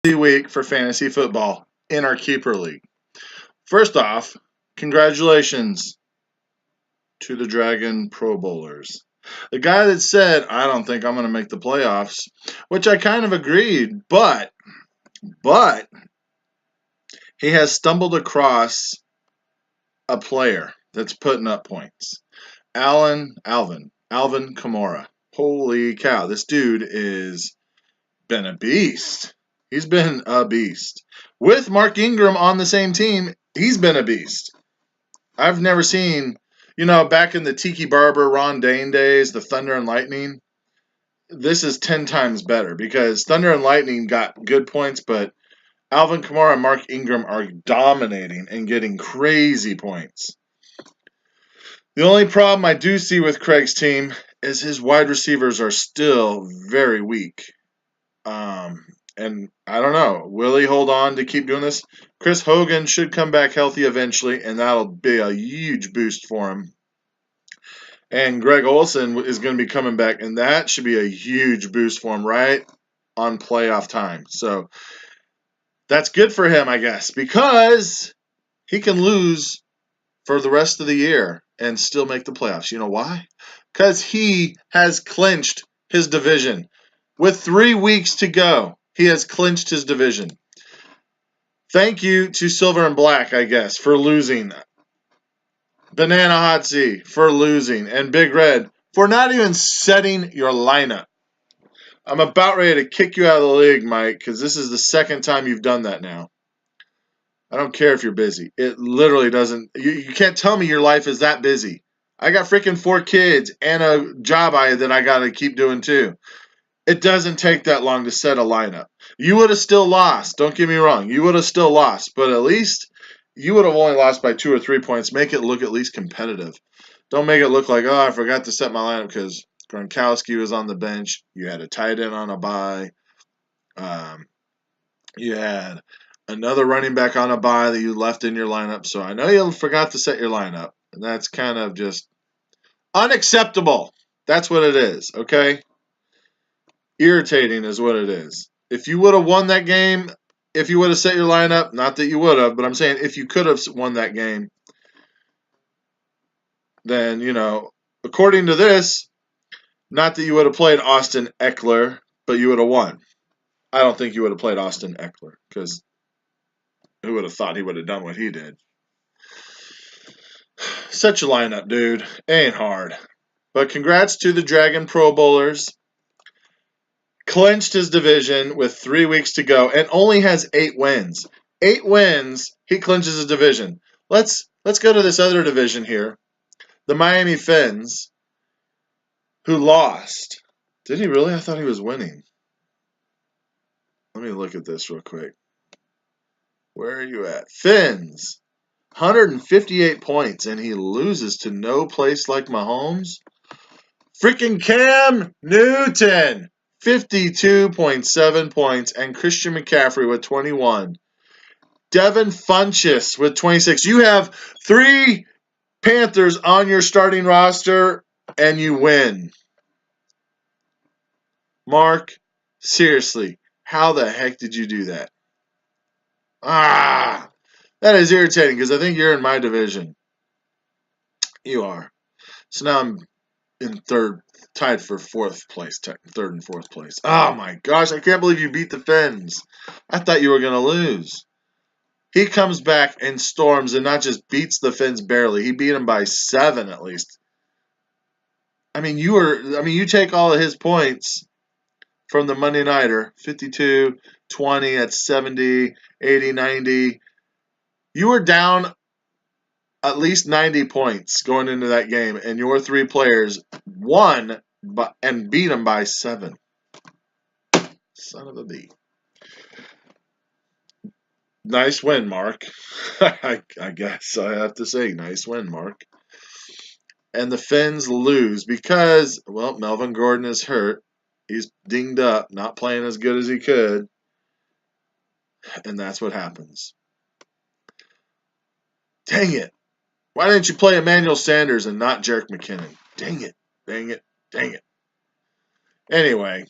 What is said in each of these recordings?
Week for fantasy football in our keeper league. First off, congratulations to the Dragon Pro Bowlers. The guy that said, I don't think I'm going to make the playoffs, which I kind of agreed, but he has stumbled across a player that's putting up points. Alvin Kamara. Holy cow, this dude is been a beast. He's been a beast. With Mark Ingram on the same team, he's been a beast. I've never seen, back in the Tiki Barber, Ron Dane days, the Thunder and Lightning, this is 10 times better because Thunder and Lightning got good points, but Alvin Kamara and Mark Ingram are dominating and getting crazy points. The only problem I do see with Craig's team is his wide receivers are still very weak. And I don't know. Will he hold on to keep doing this? Chris Hogan should come back healthy eventually, and that'll be a huge boost for him. And Greg Olsen is going to be coming back, and that should be a huge boost for him right on playoff time. So that's good for him, I guess, because he can lose for the rest of the year and still make the playoffs. You know why? Because he has clinched his division. With 3 weeks to go, he has clinched his division. Thank you to Silver and Black, I guess, for losing. Banana Hotsy for losing. And Big Red for not even setting your lineup. I'm about ready to kick you out of the league, Mike, because this is the second time you've done that now. I don't care if you're busy. It literally doesn't. You can't tell me your life is that busy. I got freaking 4 kids and a job that I got to keep doing too. It doesn't take that long to set a lineup. You would have still lost. Don't get me wrong. You would have still lost. But at least you would have only lost by 2 or 3 points. Make it look at least competitive. Don't make it look like, oh, I forgot to set my lineup because Gronkowski was on the bench. You had a tight end on a bye. You had another running back on a bye that you left in your lineup. So I know you forgot to set your lineup. And that's kind of just unacceptable. That's what it is, okay? Irritating is what it is. If you would have won that game, if you would have set your lineup, not that you would have, but I'm saying if you could have won that game, then, according to this, not that you would have played Austin Eckler, but you would have won. I don't think you would have played Austin Eckler because who would have thought he would have done what he did? Set your lineup, dude. Ain't hard. But congrats to the Dragon Pro Bowlers. Clinched his division with 3 weeks to go and only has 8 wins. 8 wins, he clinches his division. Let's go to this other division here. The Miami Fins, who lost. Did he really? I thought he was winning. Let me look at this real quick. Where are you at? Fins. 158 points, and he loses to no place like Mahomes. Freaking Cam Newton. 52.7 points, and Christian McCaffrey with 21. Devin Funchess with 26. You have 3 Panthers on your starting roster, and you win. Mark, seriously, how the heck did you do that? That is irritating because I think you're in my division. You are. So now I'm in tied for 4th place, 3rd and 4th place. Oh my gosh, I can't believe you beat the Fins. I thought you were going to lose. He comes back and storms and not just beats the Fins barely. He beat them by 7 at least. You take all of his points from the Monday Nighter, 52, 20 at 70, 80, 90. You were down at least 90 points going into that game, and your 3 players won and beat them by 7. Son of a bee. Nice win, Mark. I guess I have to say, nice win, Mark. And the Fins lose because, Melvin Gordon is hurt. He's dinged up, not playing as good as he could. And that's what happens. Dang it. Why didn't you play Emmanuel Sanders and not Jerick McKinnon? Dang it. Dang it. Dang it. Anyway,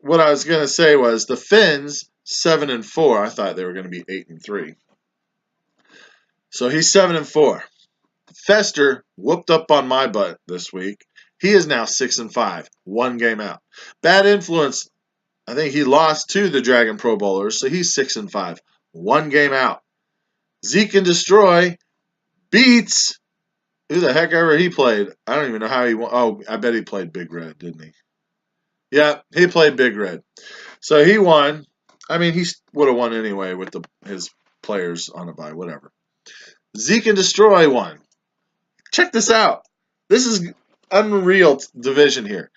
what I was going to say was the Finns 7-4. I thought they were going to be 8-3. So he's 7-4. Fester whooped up on my butt this week. He is now 6-5, one game out. Bad Influence, I think he lost to the Dragon Pro Bowlers, so he's 6-5, one game out. Zeke and Destroy beats who the heck ever he played. I don't even know how he won. Oh, I bet he played Big Red, didn't he? Yeah, he played Big Red. So he won. I mean, he would have won anyway with his players on a bye, whatever. Zeke and Destroy won. Check this out. This is unreal division here.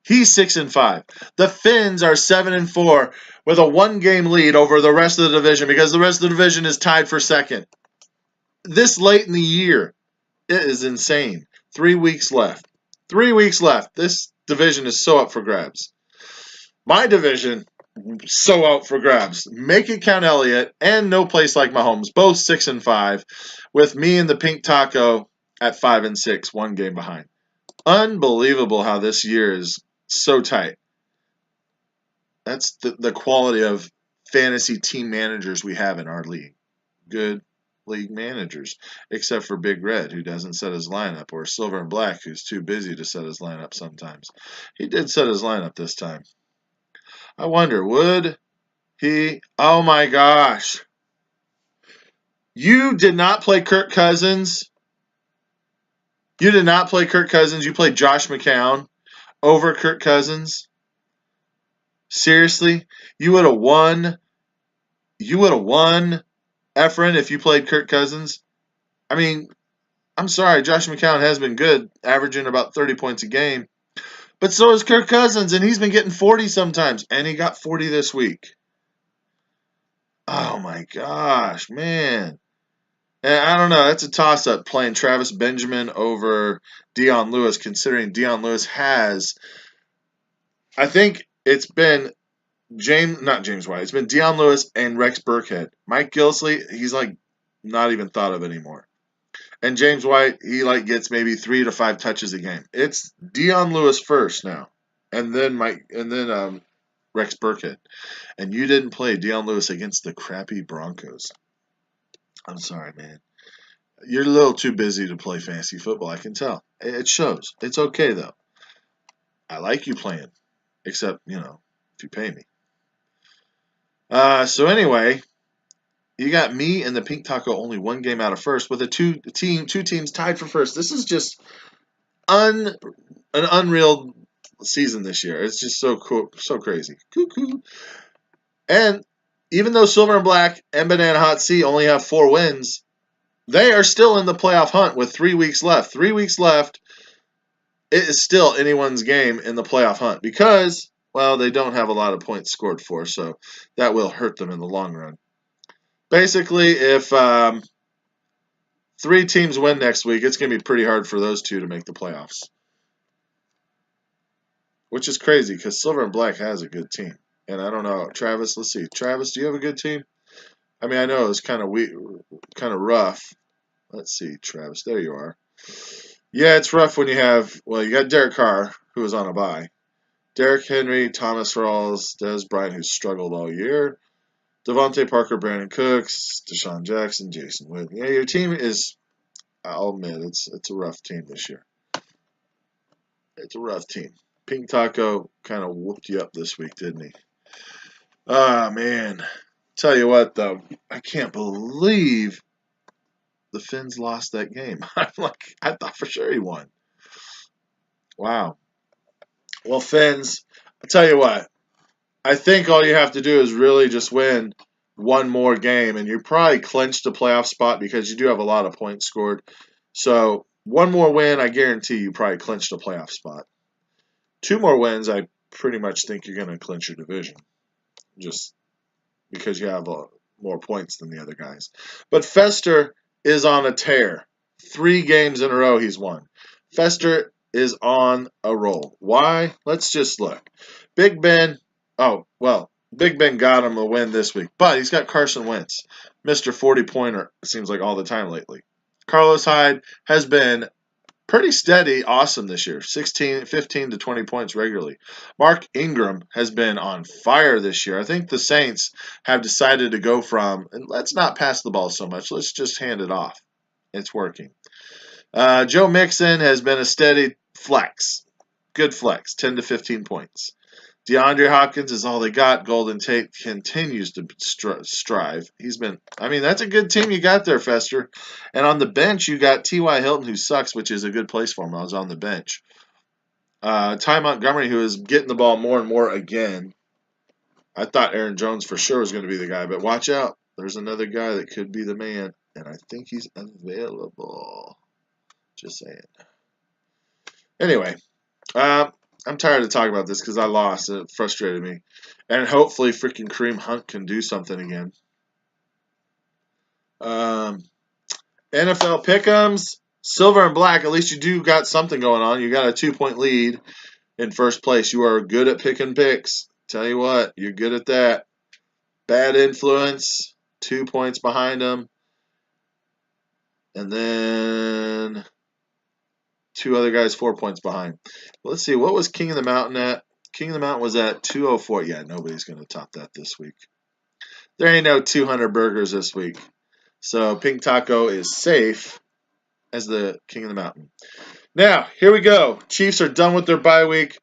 He's 6-5. The Finns are 7-4 with a one-game lead over the rest of the division because the rest of the division is tied for second. This late in the year, it is insane. 3 weeks left. 3 weeks left. This division is so up for grabs. My division, so out for grabs. Make it count, Elliott, and No Place Like Mahomes, both 6-5, with me and the Pink Taco at 5-6, one game behind. Unbelievable how this year is so tight. That's the quality of fantasy team managers we have in our league. Good league managers, except for Big Red, who doesn't set his lineup, or Silver and Black, who's too busy to set his lineup sometimes. He did set his lineup this time. I wonder, would he? Oh my gosh. You did not play Kirk Cousins. You did not play Kirk Cousins. You played Josh McCown over Kirk Cousins. Seriously? You would have won. You would have won, Efren, if you played Kirk Cousins. I mean, I'm sorry, Josh McCown has been good, averaging about 30 points a game. But so is Kirk Cousins, and he's been getting 40 sometimes. And he got 40 this week. Oh my gosh, man. And I don't know. That's a toss-up playing Travis Benjamin over Dion Lewis, considering Dion Lewis has, I think it's been not James White. It's been Dion Lewis and Rex Burkhead. Mike Gillisley, he's like not even thought of anymore. And James White, he like gets maybe 3 to 5 touches a game. It's Dion Lewis first now, and then Rex Burkhead. And you didn't play Dion Lewis against the crappy Broncos. I'm sorry, man. You're a little too busy to play fantasy football, I can tell. It shows. It's okay, though. I like you playing, except, if you pay me. So anyway, you got me and the Pink Taco only one game out of first with two teams tied for first. This is just an unreal season this year. It's just so cool, so crazy. Cuckoo. And even though Silver and Black and Banana Hot Sea only have 4 wins, they are still in the playoff hunt with 3 weeks left. 3 weeks left. It is still anyone's game in the playoff hunt because, well, they don't have a lot of points scored for, so that will hurt them in the long run. Basically, if 3 teams win next week, it's going to be pretty hard for those 2 to make the playoffs. Which is crazy because Silver and Black has a good team. And I don't know, Travis, let's see. Travis, do you have a good team? I mean, I know it's kind of rough. Let's see, Travis. There you are. Yeah, it's rough when you got Derek Carr, who was on a bye. Derrick Henry, Thomas Rawls, Dez Bryant, who's struggled all year. Devontae Parker, Brandon Cooks, Deshaun Jackson, Jason Witten. Yeah, your team is, I'll admit, it's a rough team this year. It's a rough team. Pink Taco kind of whooped you up this week, didn't he? Ah, man. Tell you what, though, I can't believe the Finns lost that game. I thought for sure he won. Wow. Well, Finns, I tell you what, I think all you have to do is really just win one more game, and you probably clinch the playoff spot because you do have a lot of points scored. So one more win, I guarantee you probably clinch the playoff spot. 2 more wins, I pretty much think you're going to clinch your division, just because you have more points than the other guys. But Fester is on a tear. 3 games in a row he's won. Fester is on a roll. Why? Let's just look. Big Ben, Big Ben got him a win this week, but he's got Carson Wentz, Mr. 40-pointer, it seems like all the time lately. Carlos Hyde has been pretty steady, awesome this year. 15 to 20 points regularly. Mark Ingram has been on fire this year. I think the Saints have decided to go from, and let's not pass the ball so much, let's just hand it off. It's working. Joe Mixon has been a steady flex. Good flex, 10 to 15 points. DeAndre Hopkins is all they got. Golden Tate continues to strive. That's a good team you got there, Fester. And on the bench, you got T.Y. Hilton, who sucks, which is a good place for him. I was on the bench. Ty Montgomery, who is getting the ball more and more again. I thought Aaron Jones for sure was going to be the guy, but watch out. There's another guy that could be the man, and I think he's available. Just saying. Anyway, I'm tired of talking about this because I lost. It frustrated me. And hopefully freaking Kareem Hunt can do something again. NFL pick'ems, silver and black. At least you do got something going on. You got a 2-point lead in first place. You are good at picking picks. Tell you what, you're good at that. Bad influence, 2 points behind them. And then 2 other guys 4 points behind. Let's see, what was King of the Mountain at? King of the Mountain was at 204. Yeah, nobody's going to top that this week. There ain't no 200 burgers this week. So Pink Taco is safe as the King of the Mountain. Now, here we go. Chiefs are done with their bye week.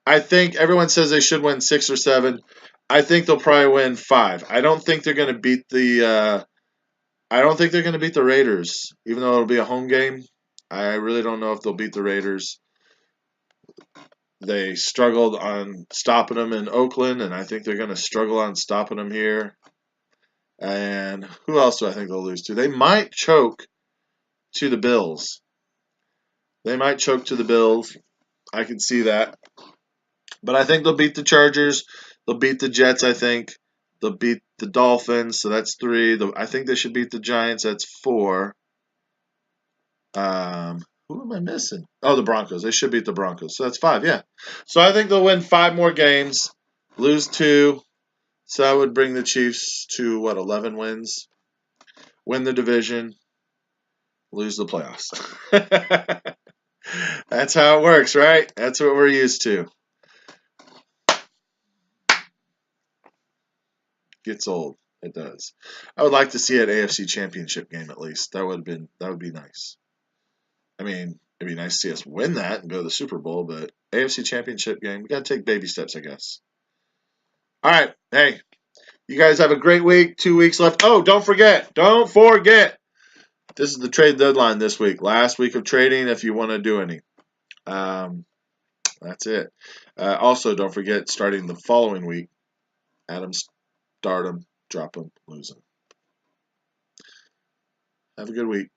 I think everyone says they should win 6 or 7. I think they'll probably win 5. I don't think they're going to beat the Raiders, even though it'll be a home game. I really don't know if they'll beat the Raiders. They struggled on stopping them in Oakland, and I think they're going to struggle on stopping them here. And who else do I think they'll lose to? They might choke to the Bills. I can see that. But I think they'll beat the Chargers. They'll beat the Jets, I think. They'll beat the Dolphins, so that's 3. I think they should beat the Giants. That's 4. Who am I missing? Oh, the Broncos. They should beat the Broncos. So that's 5, yeah. So I think they'll win 5 more games, lose 2. So that would bring the Chiefs to, 11 wins. Win the division, lose the playoffs. That's how it works, right? That's what we're used to. Gets old. It does. I would like to see an AFC Championship game at least. That would be nice. I mean, it'd be nice to see us win that and go to the Super Bowl, but AFC Championship game, we got to take baby steps, I guess. All right. Hey, you guys have a great week. 2 weeks left. Oh, don't forget. This is the trade deadline this week. Last week of trading if you want to do any. That's it. Also, don't forget, starting the following week, Adams, start him, drop him, lose him. Have a good week.